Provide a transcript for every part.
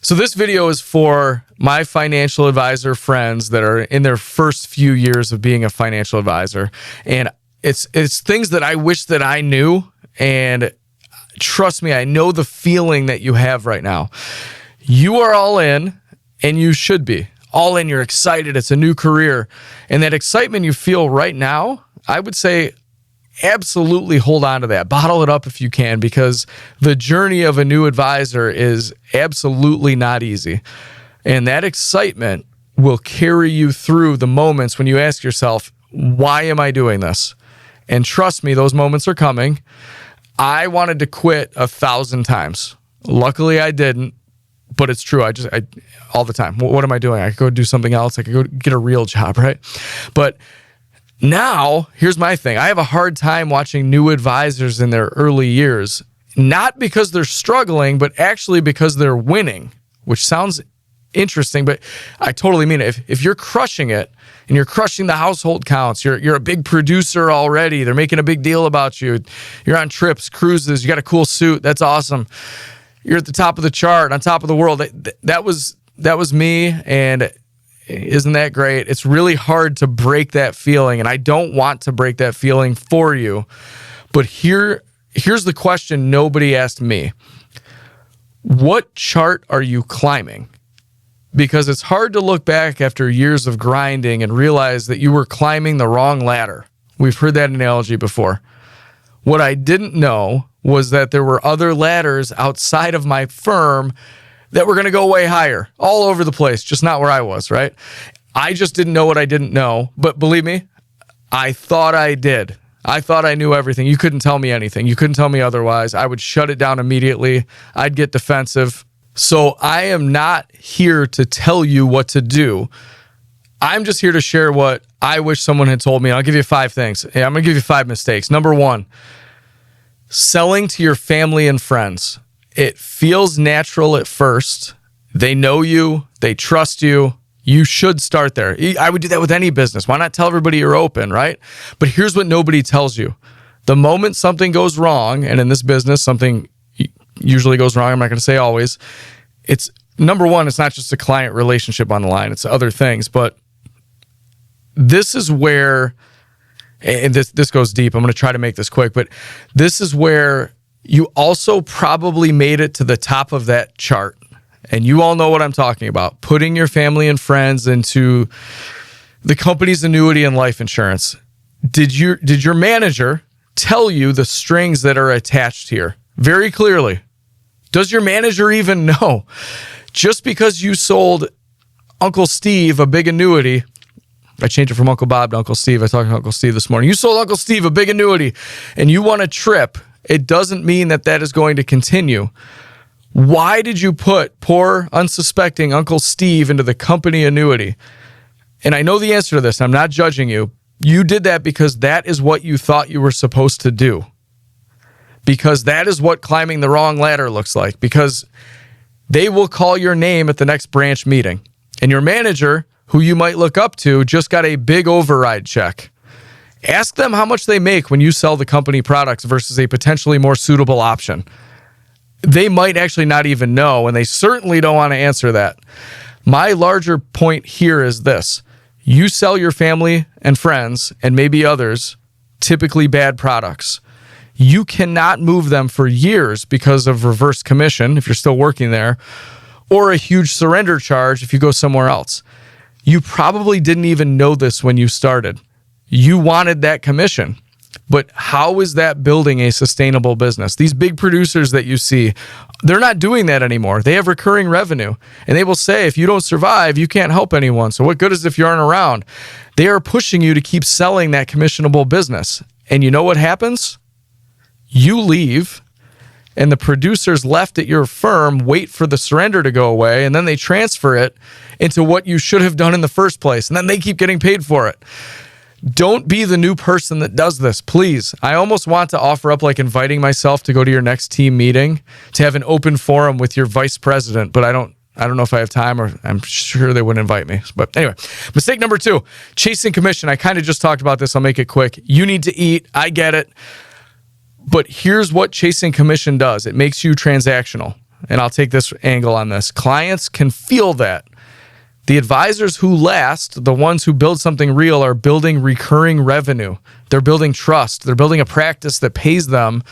So this video is for my financial advisor friends that are in their first few years of being a financial advisor. And it's things that I wish that I knew. And trust me, I know the feeling that you have right now. You are all in, and you should be. All in, you're excited. It's a new career. And that excitement you feel right now, I would say absolutely hold on to that. Bottle it up if you can, because the journey of a new advisor is absolutely not easy. And that excitement will carry you through the moments when you ask yourself, why am I doing this? And trust me, those moments are coming. I wanted to quit 1,000 times. Luckily, I didn't, but it's true. I all the time. What am I doing? I could go do something else. I could go get a real job, right? But now, here's my thing. I have a hard time watching new advisors in their early years, not because they're struggling, but actually because they're winning, which sounds interesting, but I totally mean it. If you're crushing it and you're crushing the household counts, you're a big producer already, they're making a big deal about you, you're on trips, cruises, you got a cool suit, that's awesome. You're at the top of the chart, on top of the world. That was me, and isn't that great? It's really hard to break that feeling, and I don't want to break that feeling for you. But here's the question nobody asked me. What chart are you climbing? Because it's hard to look back after years of grinding and realize that you were climbing the wrong ladder. We've heard that analogy before. What I didn't know was that there were other ladders outside of my firm that were going to go way higher, all over the place, just not where I was, right? I just didn't know what I didn't know. But believe me, I thought I did. I thought I knew everything. You couldn't tell me anything. You couldn't tell me otherwise. I would shut it down immediately. I'd get defensive. So I am not here to tell you what to do. I'm just here to share what I wish someone had told me. I'll give you 5 things. I'm going to give you 5 mistakes. Number 1, selling to your family and friends. It feels natural at first. They know you. They trust you. You should start there. I would do that with any business. Why not tell everybody you're open, right? But here's what nobody tells you. The moment something goes wrong, and in this business, something usually goes wrong, I'm not going to say always, it's number 1, it's not just a client relationship on the line. It's other things. But this is where, and this goes deep. I'm going to try to make this quick, but this is where you also probably made it to the top of that chart. And you all know what I'm talking about. Putting your family and friends into the company's annuity and life insurance. Did your manager tell you the strings that are attached here very clearly? Does your manager even know? Just because you sold Uncle Steve a big annuity, I changed it from Uncle Bob to Uncle Steve. I talked to Uncle Steve this morning. You sold Uncle Steve a big annuity and you won a trip. It doesn't mean that is going to continue. Why did you put poor, unsuspecting Uncle Steve into the company annuity? And I know the answer to this. I'm not judging you. You did that because that is what you thought you were supposed to do. Because that is what climbing the wrong ladder looks like. Because they will call your name at the next branch meeting. And your manager, who you might look up to, just got a big override check. Ask them how much they make when you sell the company products versus a potentially more suitable option. They might actually not even know, and they certainly don't want to answer that. My larger point here is this. You sell your family and friends, and maybe others, typically bad products. You cannot move them for years because of reverse commission, if you're still working there, or a huge surrender charge if you go somewhere else. You probably didn't even know this when you started. You wanted that commission, but how is that building a sustainable business? These big producers that you see, they're not doing that anymore. They have recurring revenue, and they will say, if you don't survive, you can't help anyone. So what good is it if you aren't around? They are pushing you to keep selling that commissionable business. And you know what happens? You leave, and the producers left at your firm wait for the surrender to go away, and then they transfer it into what you should have done in the first place, and then they keep getting paid for it. Don't be the new person that does this, please. I almost want to offer up like inviting myself to go to your next team meeting, to have an open forum with your vice president, but I don't know if I have time, or I'm sure they wouldn't invite me. But anyway, mistake number 2, chasing commission. I kind of just talked about this. I'll make it quick. You need to eat. I get it. But here's what chasing commission does. It makes you transactional. and I'll take this angle on this. Clients can feel that. The advisors who last, the ones who build something real, are building recurring revenue. They're building trust. They're building a practice that pays them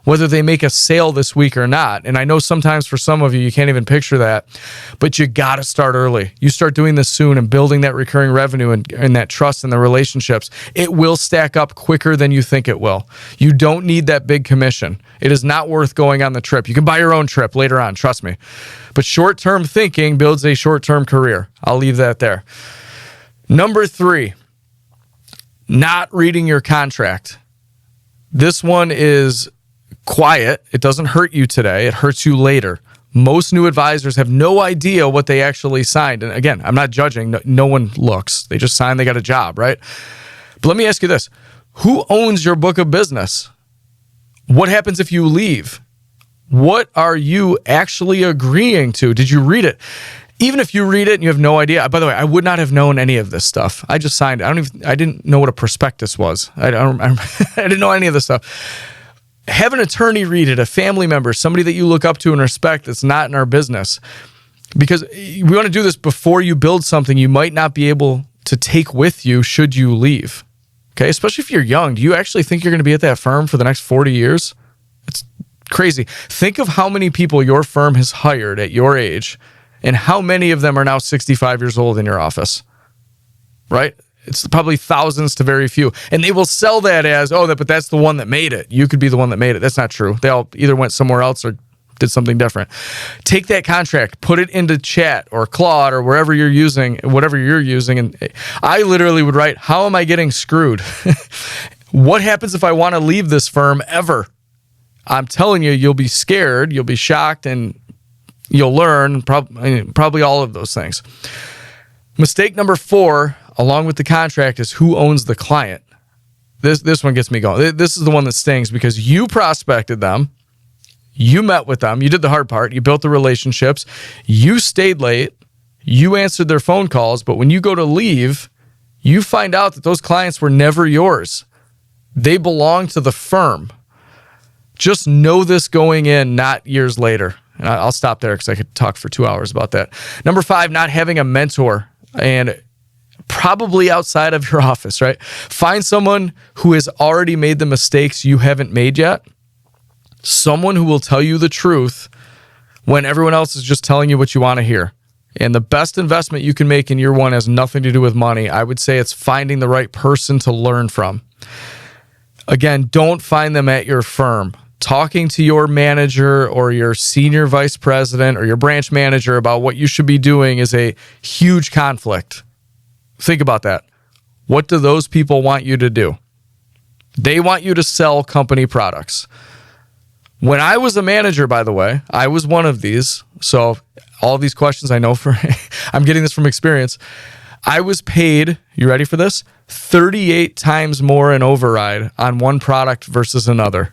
whether they make a sale this week or not. And I know sometimes for some of you, you can't even picture that, but you got to start early. You start doing this soon and building that recurring revenue and that trust in the relationships. It will stack up quicker than you think it will. You don't need that big commission. It is not worth going on the trip. You can buy your own trip later on, trust me. But short-term thinking builds a short-term career. I'll leave that there. Number 3, not reading your contract. This one is quiet. It doesn't hurt you today. It hurts you later. Most new advisors have no idea what they actually signed. And again, I'm not judging. No one looks. They just signed. They got a job, right? But let me ask you this. Who owns your book of business? What happens if you leave? What are you actually agreeing to? Did you read it? Even if you read it and you have no idea. By the way, I would not have known any of this stuff. I just signed it. I didn't know what a prospectus was. I didn't know any of this stuff. Have an attorney read it, a family member, somebody that you look up to and respect that's not in our business. Because we want to do this before you build something you might not be able to take with you should you leave. Okay, especially if you're young. Do you actually think you're going to be at that firm for the next 40 years? It's crazy. Think of how many people your firm has hired at your age and how many of them are now 65 years old in your office, right? It's probably thousands to very few. And they will sell that as, but that's the one that made it. You could be the one that made it. That's not true. They all either went somewhere else or did something different. Take that contract, put it into Chat or Claude or whatever you're using. And I literally would write, how am I getting screwed? What happens if I want to leave this firm ever? I'm telling you, you'll be scared, you'll be shocked, and you'll learn probably all of those things. Mistake number 4, along with the contract, is who owns the client. This one gets me going. This is the one that stings because you prospected them, you met with them, you did the hard part, you built the relationships, you stayed late, you answered their phone calls, but when you go to leave, you find out that those clients were never yours. They belong to the firm. Just know this going in, not years later. And I'll stop there because I could talk for 2 hours about that. Number 5, not having a mentor, and probably outside of your office, right? Find someone who has already made the mistakes you haven't made yet. Someone who will tell you the truth when everyone else is just telling you what you want to hear. And the best investment you can make in year 1 has nothing to do with money. I would say it's finding the right person to learn from. Again, don't find them at your firm. Talking to your manager or your senior vice president or your branch manager about what you should be doing is a huge conflict. Think about that. What do those people want you to do? They want you to sell company products. When I was a manager, by the way, I was one of these. So all these questions I know I'm getting this from experience. I was paid, you ready for this? 38 times more in override on one product versus another.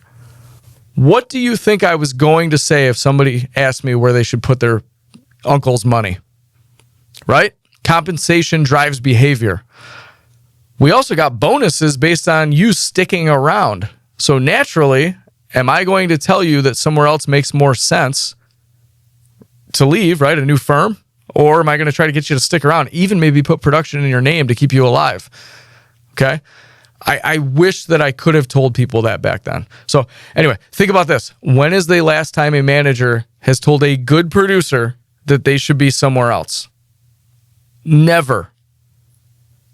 What do you think I was going to say if somebody asked me where they should put their uncle's money? Right? Compensation drives behavior. We also got bonuses based on you sticking around. So naturally, am I going to tell you that somewhere else makes more sense to leave, right? A new firm? Or am I going to try to get you to stick around, even maybe put production in your name to keep you alive? Okay? I wish that I could have told people that back then. So anyway, think about this. When is the last time a manager has told a good producer that they should be somewhere else? Never.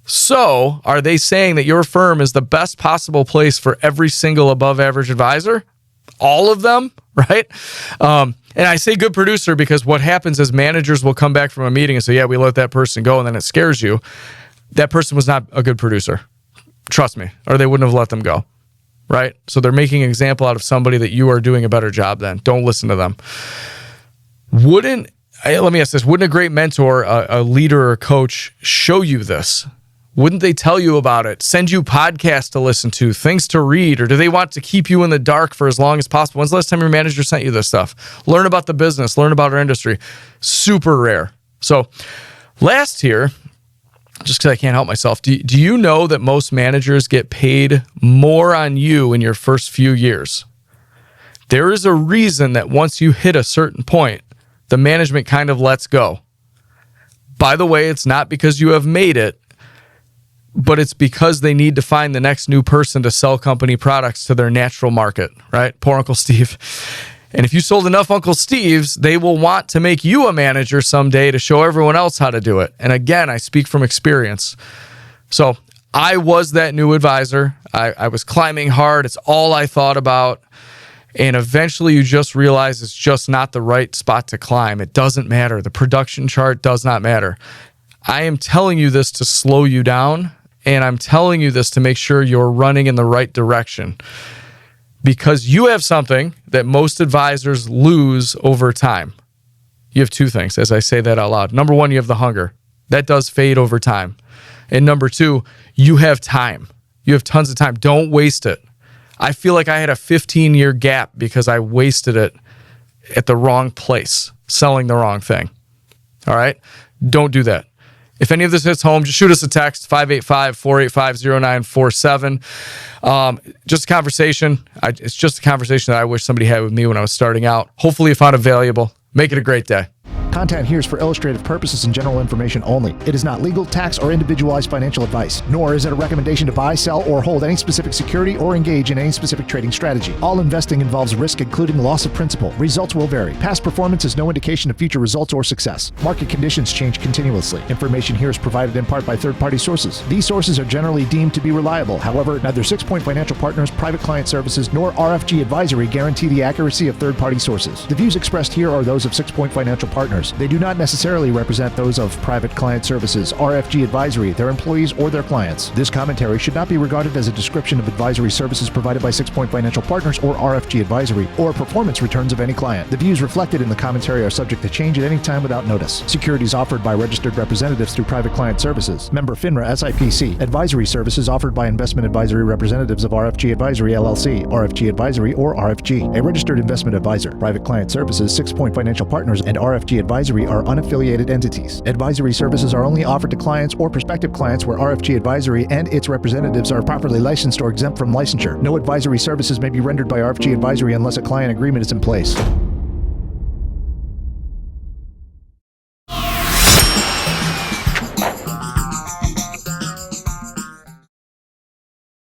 So are they saying that your firm is the best possible place for every single above average advisor? All of them, right? And I say good producer because what happens is managers will come back from a meeting and say, yeah, we let that person go, and then it scares you. That person was not a good producer. Trust me, or they wouldn't have let them go, right? So they're making an example out of somebody that you are doing a better job than. Don't listen to them. Let me ask this. Wouldn't a great mentor, a leader or coach show you this? Wouldn't they tell you about it? Send you podcasts to listen to, things to read, or do they want to keep you in the dark for as long as possible? When's the last time your manager sent you this stuff? Learn about the business, learn about our industry. Super rare. So last here, just because I can't help myself, do you know that most managers get paid more on you in your first few years? There is a reason that once you hit a certain point, the management kind of lets go. By the way, it's not because you have made it, but it's because they need to find the next new person to sell company products to their natural market, right? Poor Uncle Steve. And if you sold enough Uncle Steves, they will want to make you a manager someday to show everyone else how to do it. And again, I speak from experience. So I was that new advisor. I was climbing hard. It's all I thought about. And eventually you just realize it's just not the right spot to climb. It doesn't matter. The production chart does not matter. I am telling you this to slow you down. And I'm telling you this to make sure you're running in the right direction, because you have something that most advisors lose over time. You have two things as I say that out loud. Number one, you have the hunger. That does fade over time. And number two, you have time. You have tons of time. Don't waste it. I feel like I had a 15-year gap because I wasted it at the wrong place, selling the wrong thing. All right? Don't do that. If any of this hits home, just shoot us a text, 585-485-0947. Just a conversation. It's just a conversation that I wish somebody had with me when I was starting out. Hopefully you found it valuable. Make it a great day. Content here is for illustrative purposes and general information only. It is not legal, tax, or individualized financial advice, nor is it a recommendation to buy, sell, or hold any specific security or engage in any specific trading strategy. All investing involves risk, including loss of principal. Results will vary. Past performance is no indication of future results or success. Market conditions change continuously. Information here is provided in part by third-party sources. These sources are generally deemed to be reliable. However, neither 6 Point Financial Partners, Private Client Services, nor RFG Advisory guarantee the accuracy of third-party sources. The views expressed here are those of 6 Point Financial Partners. They do not necessarily represent those of Private Client Services, RFG Advisory, their employees, or their clients. This commentary should not be regarded as a description of advisory services provided by 6 Point Financial Partners or RFG Advisory, or performance returns of any client. The views reflected in the commentary are subject to change at any time without notice. Securities offered by registered representatives through Private Client Services. Member FINRA SIPC. Advisory services offered by investment advisory representatives of RFG Advisory LLC, RFG Advisory, or RFG. A registered investment advisor. Private Client Services, 6 Point Financial Partners, and RFG Advisory are unaffiliated entities. Advisory services are only offered to clients or prospective clients where RFG Advisory and its representatives are properly licensed or exempt from licensure. No advisory services may be rendered by RFG Advisory unless a client agreement is in place.